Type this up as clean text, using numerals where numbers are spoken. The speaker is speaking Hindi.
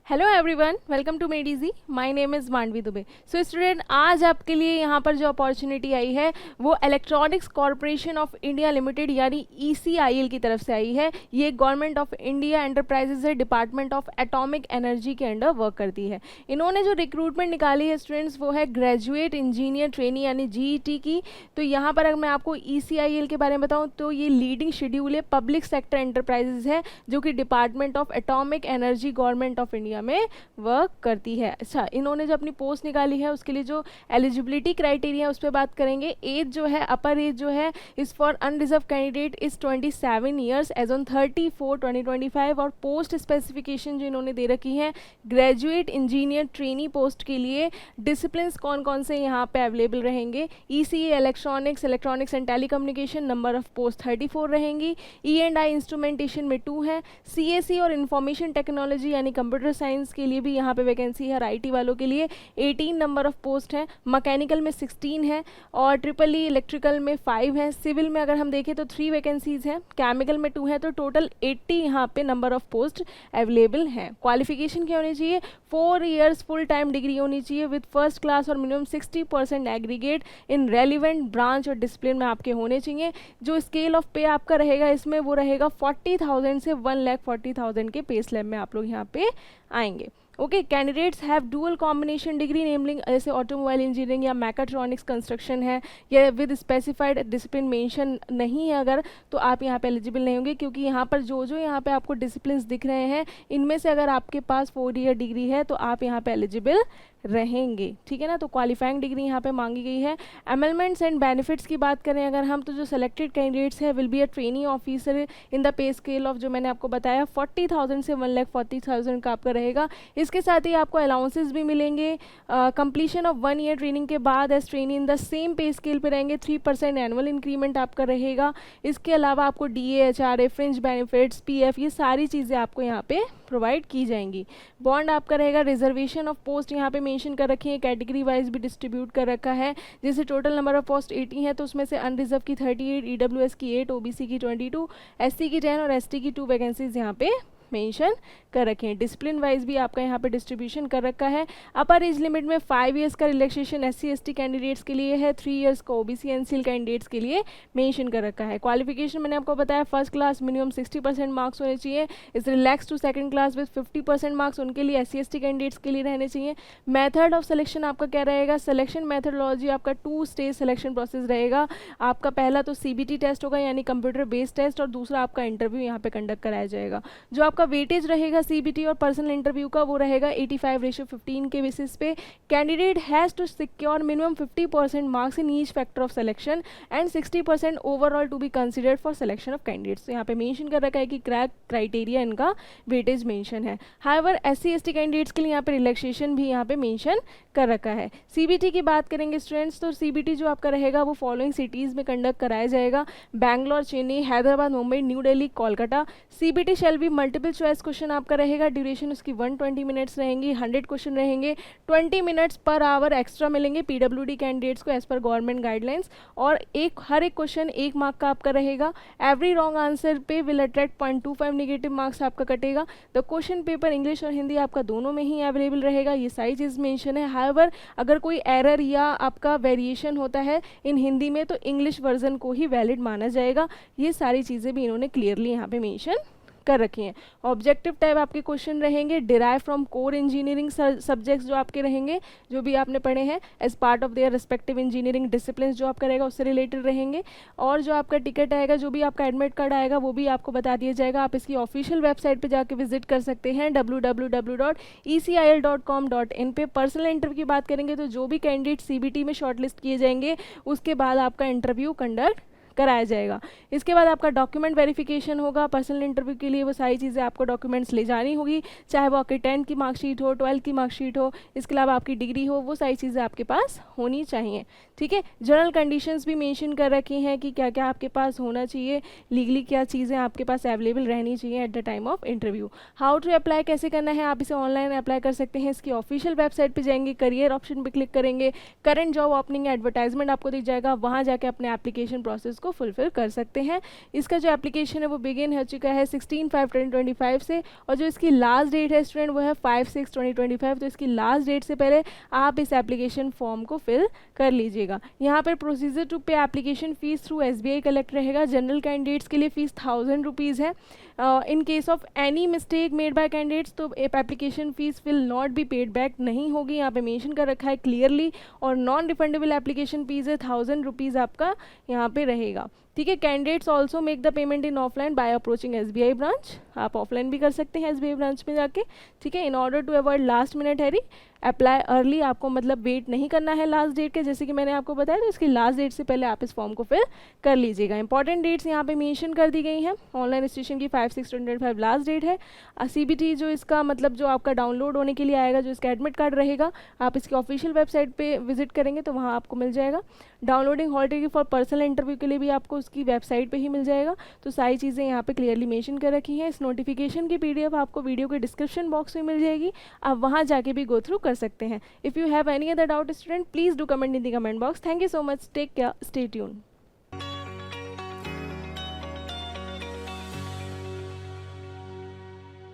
Hello everyone, welcome to Made Easy. My name is Mandavi Dubey. So student, आज आपके लिए यहाँ पर जो अपॉर्चुनिटी आई है वो electronics corporation of India limited यानी ECIL की तरफ से आई है। ये गवर्नमेंट ऑफ इंडिया एंटरप्राइजेज है, डिपार्टमेंट ऑफ एटॉमिक एनर्जी के अंडर वर्क करती है। इन्होंने जो रिक्रूटमेंट निकाली है स्टूडेंट्स वो है ग्रेजुएट इंजीनियर ट्रेनी यानी GET की। तो यहाँ पर अगर मैं आपको ECIL के बारे में बताऊँ तो ये लीडिंग शेड्यूल है, पब्लिक सेक्टर एंटरप्राइजेज है जो कि department of atomic energy government of India में वर्क करती है। अच्छा, इन्होंने जो अपनी पोस्ट निकाली है उसके लिए जो एलिजिबिलिटी क्राइटेरिया उस पर बात करेंगे। एज जो है, अपर एज जो है is for unreserved candidate is 27 years age on 30/4/2025। और पोस्ट स्पेसिफिकेशन जो इन्होंने दे रखी है ग्रेजुएट इंजीनियर ट्रेनी पोस्ट के लिए डिसिप्लिन कौन कौन से यहाँ पे अवेलेबल रहेंगे। ECE electronics and telecommunication, number of post 34 रहेंगी। E&I इंस्ट्रूमेंटेशन में 2 है। CSE और इंफॉर्मेशन टेक्नोलॉजी यानी कंप्यूटर साइंस के लिए भी यहाँ पे वैकेंसी है। और IT वालों के लिए 18 नंबर ऑफ पोस्ट है। मैकेनिकल में 16 है और EEE इलेक्ट्रिकल में 5 है। सिविल में अगर हम देखें तो 3 वैकेंसीज हैं, केमिकल में 2 है, तो टोटल 80 यहाँ पे नंबर ऑफ पोस्ट अवेलेबल हैं। क्वालिफिकेशन क्या होनी चाहिए? 4 इयर्स फुल टाइम डिग्री होनी चाहिए विद फर्स्ट क्लास और minimum 60% aggregate in relevant branch और डिसिप्लिन में आपके होने चाहिए। जो स्केल ऑफ पे आपका रहेगा इसमें वो रहेगा 40,000 से 1,40,000 के पे स्लैब में आप लोग यहाँ पे आएंगे। Okay, candidates have dual combination degree नेमलिंग जैसे ऑटोमोबाइल इंजीनियरिंग या मैकाट्रॉनिक्स कंस्ट्रक्शन है या विद स्पेसिफाइड डिसिप्लिन मेंशन नहीं है अगर, तो आप यहाँ पे एलिजिबल नहीं होंगे। क्योंकि यहाँ पर जो यहाँ पे आपको डिसिप्लिन दिख रहे हैं इनमें से अगर आपके पास 4 ईयर डिग्री है तो आप यहाँ पे एलिजिबल रहेंगे। ठीक है ना, तो क्वालिफाइंग डिग्री यहाँ पे मांगी गई है। अमेलमेंट्स एंड बेनिफिट्स की बात करें अगर हम, तो जो सेलेक्टेड कैंडिडेट्स है will be a trainee officer in the pay scale of जो मैंने आपको बताया 40,000 से 1,40,000 का आपका रहेगा। इसके साथ ही आपको अलाउंसेस भी मिलेंगे। कंप्लीशन ऑफ 1 ईयर ट्रेनिंग के बाद as trainee in the same pay scale पे रहेंगे। 3% एनुअल इंक्रीमेंट आपका रहेगा। इसके अलावा आपको DA, HRA, fringe benefits, PF ये सारी चीज़ें आपको यहाँ पे प्रोवाइड की जाएंगी। बॉन्ड आपका रहेगा। रिजर्वेशन ऑफ पोस्ट यहाँ पे मेंशन कर रखी है, कैटेगरी वाइज भी डिस्ट्रीब्यूट कर रखा है। जैसे टोटल नंबर ऑफ पोस्ट 80 है तो उसमें से अनरिजर्व की 38, EWS की 8, OBC की 22, SC की 10 और ST की 2 वैकेंसीज यहाँ पे मेंशन कर रखे हैं। डिसिप्लिन वाइज भी आपका यहाँ पे डिस्ट्रीब्यूशन कर रखा है। अपर एज लिमिट में 5 इयर्स का रिलैक्सेशन SC ST कैंडिडेट्स के लिए है, 3 इयर्स का OBC NCL कैंडिडेट्स के लिए मेंशन कर रखा है। क्वालिफिकेशन मैंने आपको बताया फर्स्ट क्लास मिनिमम 60% मार्क्स होने चाहिए। Is relax to second class with 50% marks उनके लिए SC ST कैंडिडेट्स के लिए रहने चाहिए। मेथड ऑफ सिलेक्शन आपका क्या रहेगा? सिलेक्शन मेथडोलॉजी आपका 2 स्टेज सिलेक्शन प्रोसेस रहेगा। आपका पहला तो CBT टेस्ट होगा यानी कंप्यूटर बेस्ड टेस्ट, और दूसरा आपका इंटरव्यू यहाँ पे कंडक्ट कराया जाएगा। जो आपका वेटेज रहेगा CBT और पर्सनल इंटरव्यू का वो रहेगा 85:15 के बेसिस पे। Candidate has to secure minimum 50% marks in each factor of selection and 60% overall to be considered for selection of candidates. तो यहाँ पे मेंशन कर रखा है कि क्रैक क्राइटेरिया इनका वेटेज मेंशन है। हाउएवर SC ST कैंडिडेट्स के लिए यहाँ पे रिलैक्सेशन भी यहाँ पे मेंशन कर रखा है। CBT की बात करेंगे स्टूडेंट्स, तो CBT जो आपका रहेगा वो फॉलोइंग सिटीज़ में कंडक्ट कराया जाएगा: Bangalore, Chennai, Hyderabad, Mumbai, new Delhi, Kolkata. CBT shall be multiple choice question आपका रहेगा। ड्यूरेशन उसकी 120 मिनट्स रहेंगी। 100 क्वेश्चन रहेंगे। 20 मिनट्स पर आवर एक्स्ट्रा मिलेंगे PWD कैंडिडेट्स को एज पर गवर्नमेंट गाइडलाइंस। और हर एक क्वेश्चन 1 मार्क का आपका रहेगा। एवरी रॉन्ग आंसर पे विल अट्रैक्ट 0.25 नेगेटिव मार्क्स आपका कटेगा। द क्वेश्चन पेपर इंग्लिश और हिंदी आपका दोनों में ही अवेलेबल रहेगा। ये सारी चीज़ मेंशन है। हाउएवर अगर कोई एरर या आपका वेरिएशन होता है इन हिंदी में तो इंग्लिश वर्जन को ही वैलिड माना जाएगा। ये सारी चीज़ें भी इन्होंने क्लियरली यहाँ पे मेंशन कर रखी हैं। ऑब्जेक्टिव टाइप आपके क्वेश्चन रहेंगे derive from core engineering subjects जो आपके रहेंगे, जो भी आपने पढ़े हैं as part of their respective engineering discipline जो आपका रहेगा उससे रिलेटेड रहेंगे। और जो आपका टिकट आएगा, जो भी आपका एडमिट कार्ड आएगा वो भी आपको बता दिया जाएगा। आप इसकी ऑफिशियल वेबसाइट पे जाके विजिट कर सकते हैं www.ecil.com.in पे। पर्सनल इंटरव्यू की बात करेंगे तो जो भी कैंडिडेट CBT में शॉर्टलिस्ट किए जाएंगे उसके बाद आपका इंटरव्यू कंडक्ट कराया जाएगा। इसके बाद आपका डॉक्यूमेंट वेरिफिकेशन होगा। पर्सनल इंटरव्यू के लिए वो सारी चीज़ें आपको डॉक्यूमेंट्स ले जानी होगी, चाहे वो आपकी 10th की मार्कशीट हो, 12th की मार्कशीट हो, इसके अलावा आपकी डिग्री हो, वो सारी चीज़ें आपके पास होनी चाहिए। ठीक है, जनरल कंडीशंस भी मेंशन कर रखी हैं कि क्या क्या आपके पास होना चाहिए, लीगली क्या चीज़ें आपके पास अवेलेबल रहनी चाहिए at the time of interview. How to apply कैसे करना है, आप इसे ऑनलाइन अप्लाई कर सकते हैं। इसकी ऑफिशियल वेबसाइट पर जाएंगे, करियर ऑप्शन पर क्लिक करेंगे, करंट जॉब ओपनिंग एडवर्टाइजमेंट आपको दिख जाएगा, वहाँ जाके अपने एप्लीकेशन प्रोसेस को को फुलफिल कर सकते हैं। इसका जो एप्लीकेशन है वो बिगिन हो चुका है 16/5/2025 से, और जो इसकी लास्ट डेट है स्टूडेंट वो है 5/6/2025। तो इसकी लास्ट डेट से पहले आप इस एप्लीकेशन फॉर्म को फिल कर लीजिएगा। यहाँ पर procedure to pay application fees through SBI collect रहेगा। जनरल कैंडिडेट्स के लिए फ़ीस 1000 रुपीज़ है। In case of any mistake made by candidates तो application fees will not be paid back, नहीं होगी, यहाँ पे मेंशन कर रखा है क्लियरली। और नॉन रिफंडेबल एप्लीकेशन फ़ीस है 1000 रुपीज़ आपका यहाँ पे रहेगा। ठीक है, candidates also make the payment in offline by approaching SBI branch. आप ऑफलाइन भी कर सकते हैं SBI ब्रांच में जाके। ठीक है, in order to avoid last minute hurry apply early, आपको मतलब वेट नहीं करना है लास्ट डेट के, जैसे कि मैंने आपको बताया। तो इसकी लास्ट डेट से पहले आप इस फॉर्म को फिल कर लीजिएगा। इंपॉर्टेंट डेट्स यहाँ पे मेंशन कर दी गई हैं। ऑनलाइन रजिस्ट्रेशन की 5/6/2025 लास्ट डेट है। CBT जो इसका मतलब जो आपका डाउनलोड होने के लिए आएगा, जो इसका एडमिट कार्ड रहेगा, आप इसकी ऑफिशियल वेबसाइट पे विजिट करेंगे तो वहाँ आपको मिल जाएगा। Downloading hall ticket for personal interview के लिए भी आपको उसकी वेबसाइट पे ही मिल जाएगा। तो सारी चीज़ें यहाँ पे क्लियरली मेंशन कर रखी हैं। इस नोटिफिकेशन की PDF आपको वीडियो के डिस्क्रिप्शन बॉक्स में मिल जाएगी, आप वहाँ जाके भी गो थ्रू कर सकते हैं। If you have any other doubt student, please do comment in the comment box. Thank you so much. Take care. Stay tuned.